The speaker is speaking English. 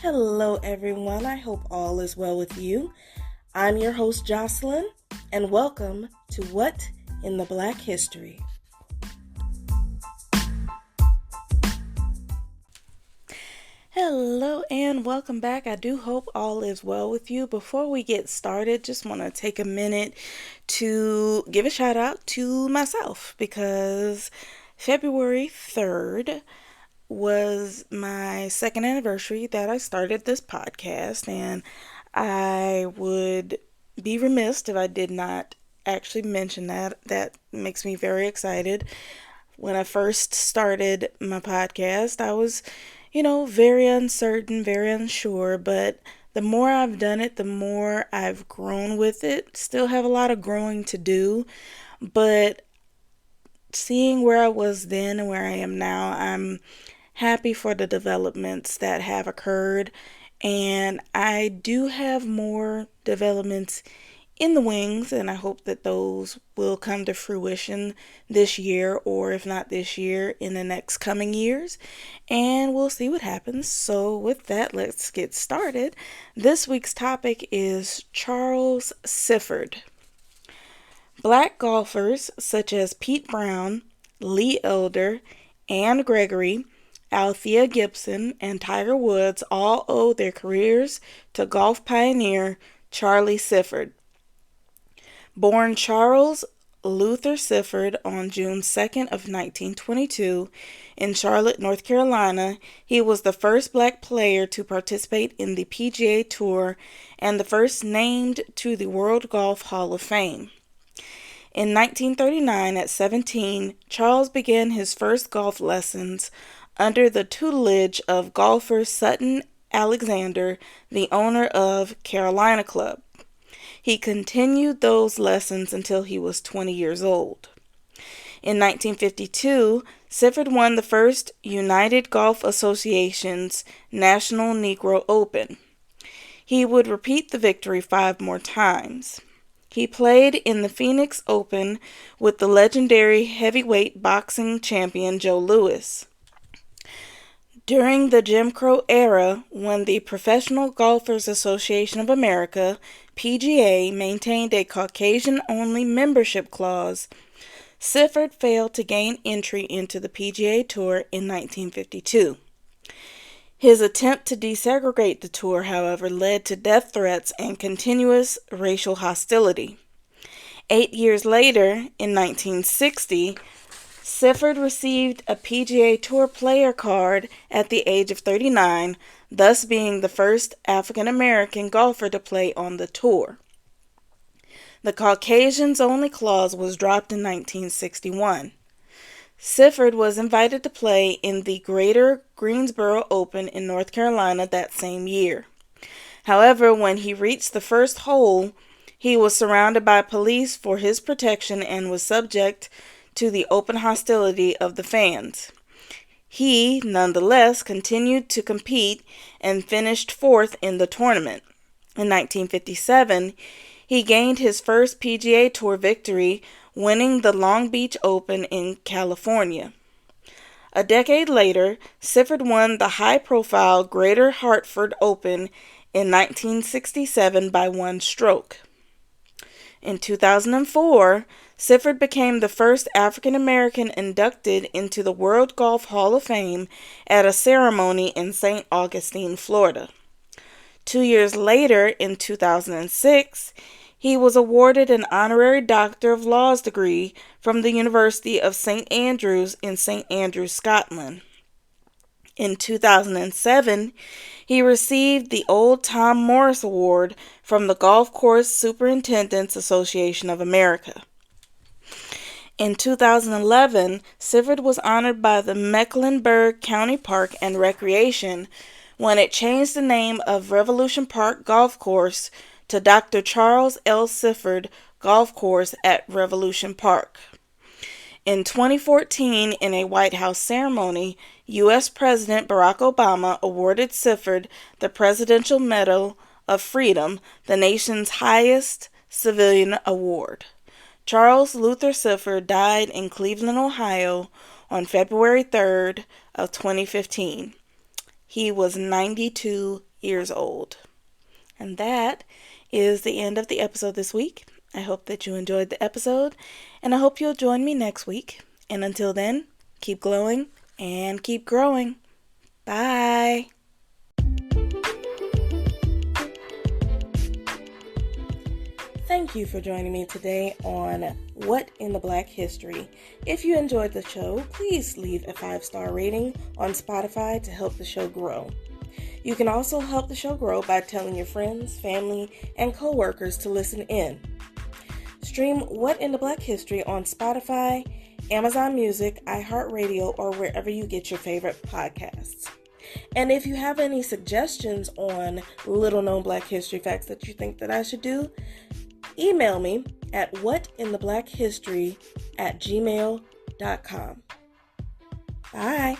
Hello, everyone. I hope all is well with you. I'm your host, Jocelyn, and welcome to What in the Black History. Hello and welcome back. I do hope all is well with you. Before we get started, just want to take a minute to give a shout out to myself because February 3rd was my second anniversary that I started this podcast, and I would be remiss if I did not actually mention that. That makes me very excited. When I first started my podcast, I was, very uncertain, very unsure, but the more I've done it, the more I've grown with it. Still have a lot of growing to do, but seeing where I was then and where I am now, I'm happy for the developments that have occurred, and I do have more developments in the wings, and I hope that those will come to fruition this year, or if not this year, in the next coming years, and we'll see what happens. So with that, let's get started. This week's topic is Charles Sifford. Black golfers such as Pete Brown, Lee Elder, Ann Gregory, Althea Gibson, and Tiger Woods all owe their careers to golf pioneer Charlie Sifford. Born Charles Luther Sifford on June 2nd of 1922 in Charlotte, North Carolina, he was the first black player to participate in the PGA Tour and the first named to the World Golf Hall of Fame. In 1939, at 17, Charles began his first golf lessons under the tutelage of golfer Sutton Alexander, the owner of Carolina Club. He continued those lessons until he was 20 years old. In 1952, Sifford won the first United Golf Association's National Negro Open. He would repeat the victory 5 more times. He played in the Phoenix Open with the legendary heavyweight boxing champion Joe Louis. During the Jim Crow era, when the Professional Golfers Association of America, PGA, maintained a Caucasian-only membership clause, Sifford failed to gain entry into the PGA Tour in 1952. His attempt to desegregate the tour, however, led to death threats and continuous racial hostility. 8 years later, in 1960, Sifford received a PGA Tour player card at the age of 39, thus being the first African-American golfer to play on the tour. The Caucasians-only clause was dropped in 1961. Sifford was invited to play in the Greater Greensboro Open in North Carolina that same year. However, when he reached the first hole, he was surrounded by police for his protection and was subject to the open hostility of the fans. He, nonetheless, continued to compete and finished 4th in the tournament. In 1957, he gained his first PGA Tour victory, winning the Long Beach Open in California. A decade later, Sifford won the high-profile Greater Hartford Open in 1967 by 1 stroke. In 2004, Sifford became the first African-American inducted into the World Golf Hall of Fame at a ceremony in St. Augustine, Florida. 2 years later, in 2006, he was awarded an honorary Doctor of Laws degree from the University of St. Andrews in St. Andrews, Scotland. In 2007, he received the Old Tom Morris Award from the Golf Course Superintendents Association of America. In 2011, Sifford was honored by the Mecklenburg County Park and Recreation when it changed the name of Revolution Park Golf Course to Dr. Charles L. Sifford Golf Course at Revolution Park. In 2014, in a White House ceremony, U.S. President Barack Obama awarded Sifford the Presidential Medal of Freedom, the nation's highest civilian award. Charles Luther Sifford died in Cleveland, Ohio on February 3rd of 2015. He was 92 years old. And that is the end of the episode this week. I hope that you enjoyed the episode, and I hope you'll join me next week. And until then, keep glowing and keep growing. Bye. Thank you for joining me today on What in the Black History. If you enjoyed the show, please leave a 5-star rating on Spotify to help the show grow. You can also help the show grow by telling your friends, family, and coworkers to listen in. Stream What in the Black History on Spotify, Amazon Music, iHeartRadio, or wherever you get your favorite podcasts. And if you have any suggestions on little-known Black history facts that you think that I should do, email me at whatintheblackhistory@gmail.com. Bye.